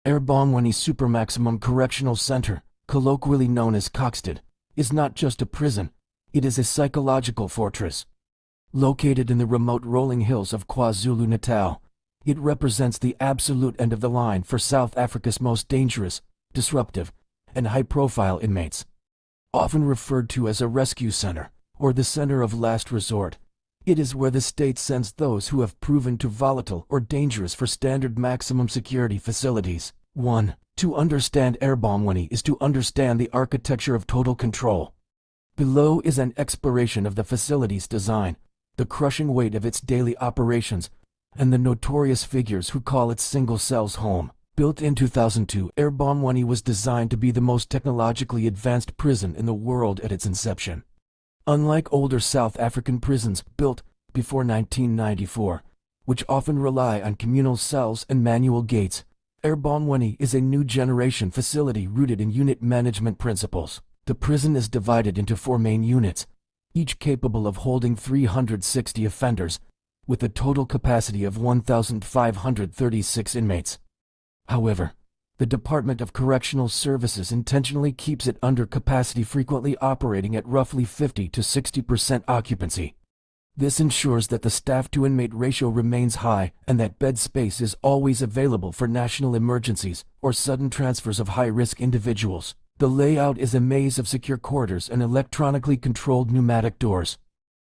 Ebongweni Super-Max Correctional Center, colloquially known as Kokstad, is not just a prison, it is a psychological fortress. Located in the remote rolling hills of KwaZulu-Natal, it represents the absolute end of the line for South Africa's most dangerous, disruptive, and high-profile inmates. Often referred to as a rescue center, or the center of last resort, it is where the state sends those who have proven too volatile or dangerous for standard maximum security facilities. 1. To understand Ebongweni is to understand the architecture of total control. Below is an exploration of the facility's design, the crushing weight of its daily operations, and the notorious figures who call its single cells home. Built in 2002, Ebongweni was designed to be the most technologically advanced prison in the world at its inception. Unlike older South African prisons built before 1994, which often rely on communal cells and manual gates, Ebongweni is a new generation facility rooted in unit management principles. The prison is divided into 4 main units, each capable of holding 360 offenders, with a total capacity of 1,536 inmates. However, the Department of Correctional Services intentionally keeps it under capacity, frequently operating at roughly 50 to 60% occupancy. This ensures that the staff-to-inmate ratio remains high and that bed space is always available for national emergencies or sudden transfers of high-risk individuals. The layout is a maze of secure corridors and electronically controlled pneumatic doors.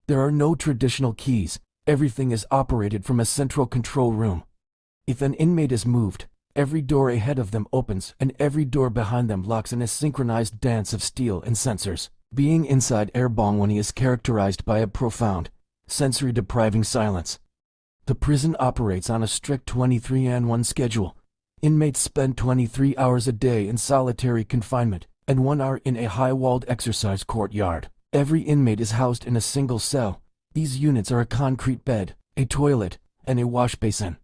There are no traditional keys. Everything is operated from a central control room. If an inmate is moved, every door ahead of them opens and every door behind them locks in a synchronized dance of steel and sensors. Being inside Ebongweni is characterized by a profound, sensory-depriving silence. The prison operates on a strict 23-1 schedule. Inmates spend 23 hours a day in solitary confinement and 1 hour in a high-walled exercise courtyard. Every inmate is housed in a single cell. These units are a concrete bed, a toilet, and a wash basin.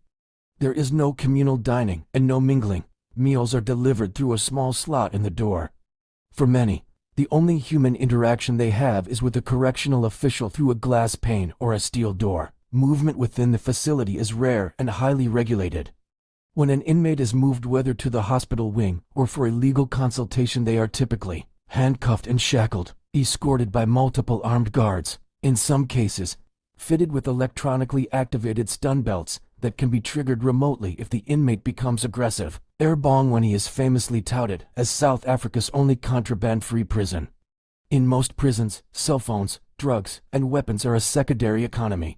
There is no communal dining and no mingling. Meals are delivered through a small slot in the door. For many, the only human interaction they have is with a correctional official through a glass pane or a steel door. Movement within the facility is rare and highly regulated. When an inmate is moved, whether to the hospital wing or for a legal consultation, they are typically handcuffed and shackled, escorted by multiple armed guards, in some cases fitted with electronically activated stun belts that can be triggered remotely if the inmate becomes aggressive. Ebongweni is famously touted as South Africa's only contraband-free prison. In most prisons, cell phones, drugs, and weapons are a secondary economy.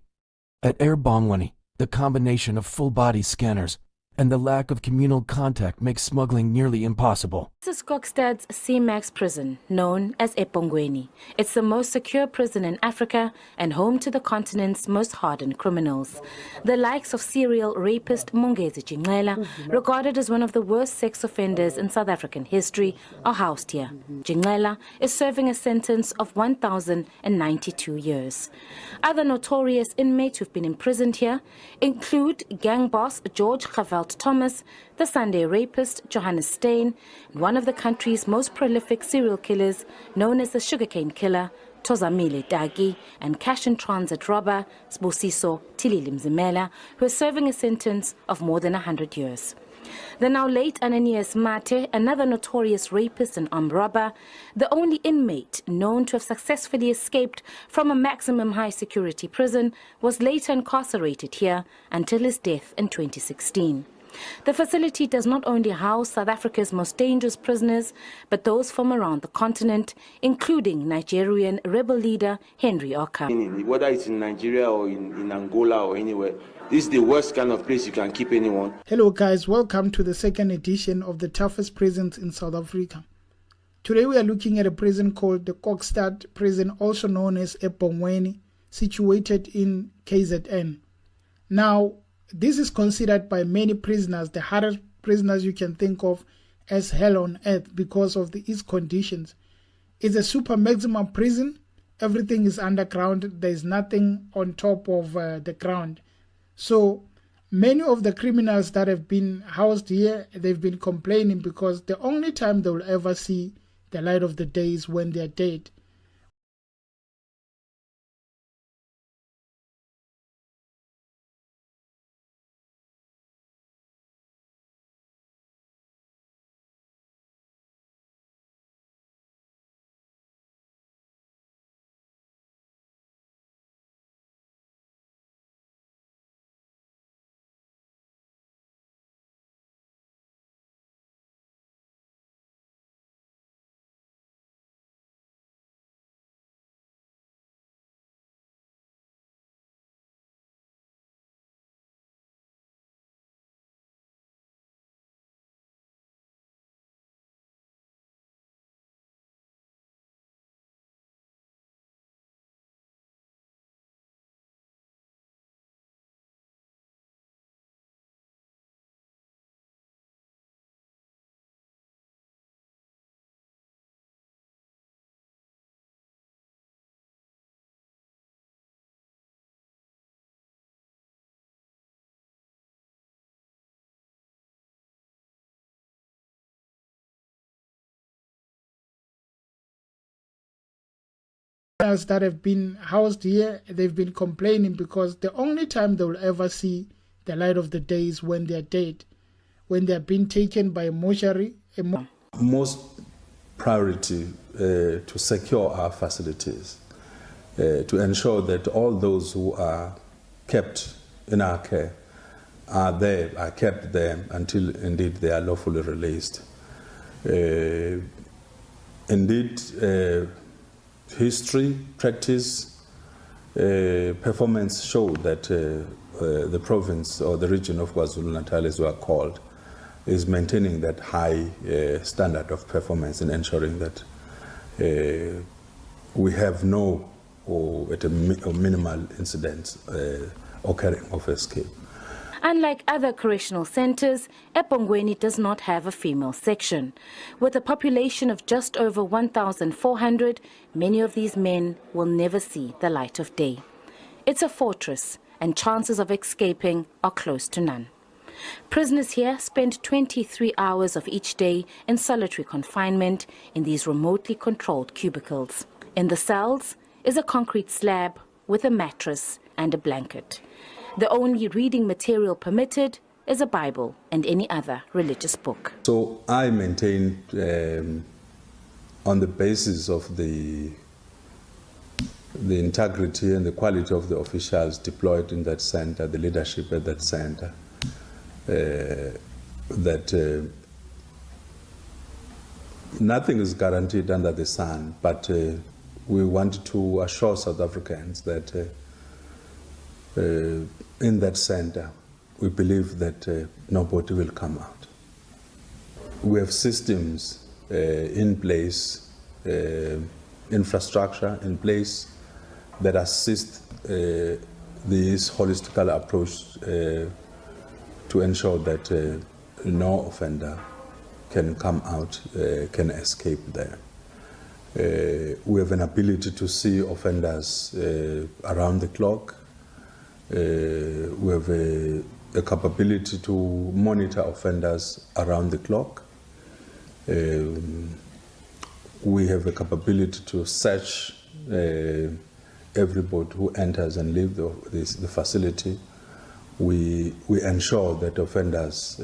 At Ebongweni, the combination of full-body scanners and the lack of communal contact makes smuggling nearly impossible. This is Kokstad's C-Max prison, known as Ebongweni. It's the most secure prison in Africa and home to the continent's most hardened criminals. The likes of serial rapist Mongezi Jingela, regarded as one of the worst sex offenders in South African history, are housed here. Jingela is serving a sentence of 1,092 years. Other notorious inmates who've been imprisoned here include gang boss George Thomas, the Sunday rapist Johannes Steyn, and one of the country's most prolific serial killers, known as the Sugarcane Killer, Tozamile Dagi, and cash and transit robber Sbusiso Tilili Mzimela, who is serving a sentence of more than 100 years. The now late Ananias Mate, another notorious rapist and armed robber, the only inmate known to have successfully escaped from a maximum high security prison, was later incarcerated here until his death in 2016. The facility does not only house South Africa's most dangerous prisoners, but those from around the continent, including Nigerian rebel leader Henry Oka. Whether it's in Nigeria or in Angola or anywhere, this is the worst kind of place you can keep anyone. Hello guys, welcome to the second edition of the toughest prisons in South Africa. Today we are looking at a prison called the Kokstad prison, also known as Ebongweni, situated in KZN. Now, this is considered by many prisoners the hardest prisoners you can think of as hell on earth because of its conditions. It's a super maximum prison. Everything is underground. There's nothing on top of the ground. So many of the criminals that have been housed here, they've been complaining because the only time they will ever see the light of the day is when they're dead. that have been housed here, they've been complaining because the only time they will ever see the light of the day is when they are dead, when they are being taken by a mortuary. Most priority to secure our facilities, to ensure that all those who are kept in our care are kept there until indeed they are lawfully released. Indeed, history, practice, performance show that the province or the region of KwaZulu-Natal, as we are called, is maintaining that high standard of performance in ensuring that we have no or minimal incidents occurring of escape. Unlike other correctional centers, Ebongweni does not have a female section. With a population of just over 1,400, many of these men will never see the light of day. It's a fortress, and chances of escaping are close to none. Prisoners here spend 23 hours of each day in solitary confinement in these remotely controlled cubicles. In the cells is a concrete slab with a mattress and a blanket. The only reading material permitted is a Bible and any other religious book. So I maintain, on the basis of the integrity and the quality of the officials deployed in that center, the leadership at that center, that nothing is guaranteed under the sun, but we want to assure South Africans that in that center, we believe that nobody will come out. We have systems in place, infrastructure in place that assist this holistical approach to ensure that no offender can come out, can escape there. We have an ability to see offenders around the clock. We have a capability to monitor offenders around the clock. We have a capability to search everybody who enters and leaves the facility. We ensure that offenders,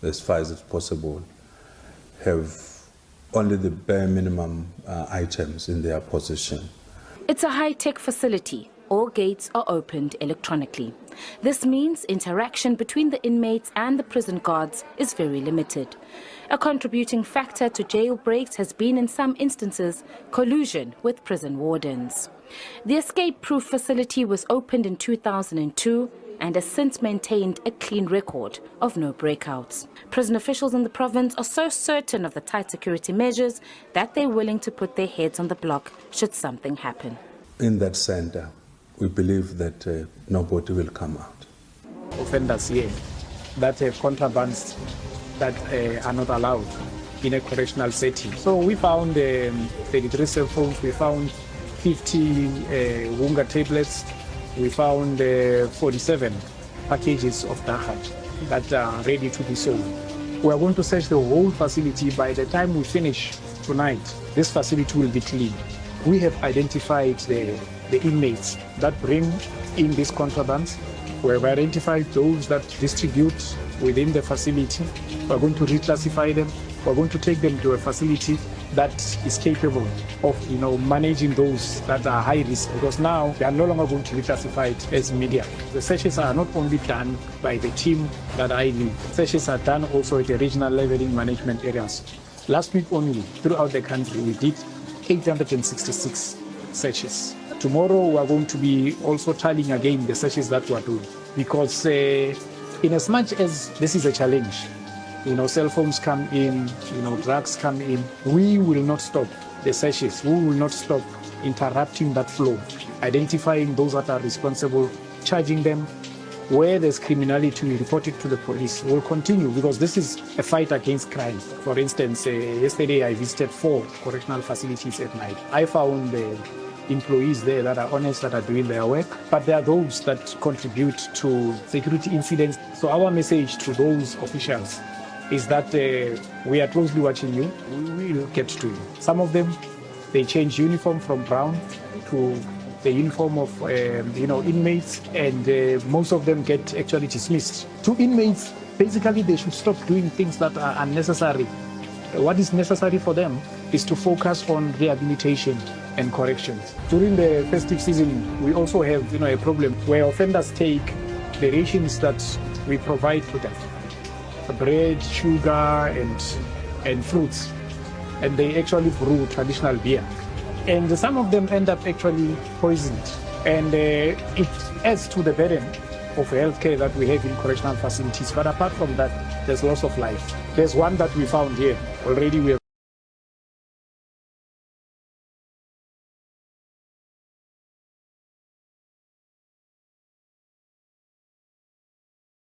as far as it's possible, have only the bare minimum items in their possession. It's a high-tech facility. All gates are opened electronically. This means interaction between the inmates and the prison guards is very limited. A contributing factor to jailbreaks has been, in some instances, collusion with prison wardens. The escape-proof facility was opened in 2002 and has since maintained a clean record of no breakouts. Prison officials in the province are so certain of the tight security measures that they're willing to put their heads on the block should something happen. In that center, we believe that nobody will come out. Offenders here that have contrabands that are not allowed in a correctional setting. So we found 33 cell phones, we found 50 Wunga tablets, we found 47 packages of dahaj that are ready to be sold. We are going to search the whole facility. By the time we finish tonight, this facility will be clean. We have identified the inmates that bring in these contrabands. We have identified those that distribute within the facility. We are going to reclassify them. We are going to take them to a facility that is capable of managing those that are high risk, because now they are no longer going to be classified as media. The searches are not only done by the team that I lead. Searches are done also at the regional leveling management areas. Last week only, throughout the country, we did 866 searches. Tomorrow we are going to be also tallying again the searches that we are doing, because in as much as this is a challenge, cell phones come in, drugs come in, we will not stop the searches. We will not stop interrupting that flow, identifying those that are responsible, charging them. Where there's criminality, we report it to the police. We'll continue, because this is a fight against crime. For instance, yesterday I visited 4 correctional facilities at night. I found employees there that are honest, that are doing their work, but there are those that contribute to security incidents. So our message to those officials is that we are closely watching you. We will get to you. Some of them They change uniform from brown to the uniform of inmates, and most of them get actually dismissed. To inmates, basically they should stop doing things that are unnecessary. What is necessary for them is to focus on rehabilitation and corrections. During the festive season, we also have a problem where offenders take the rations that we provide to them, bread, sugar, and fruits, and they actually brew traditional beer. And some of them end up actually poisoned, and it adds to the burden of healthcare that we have in correctional facilities. But apart from that, there's loss of life. There's one that we found here. Already we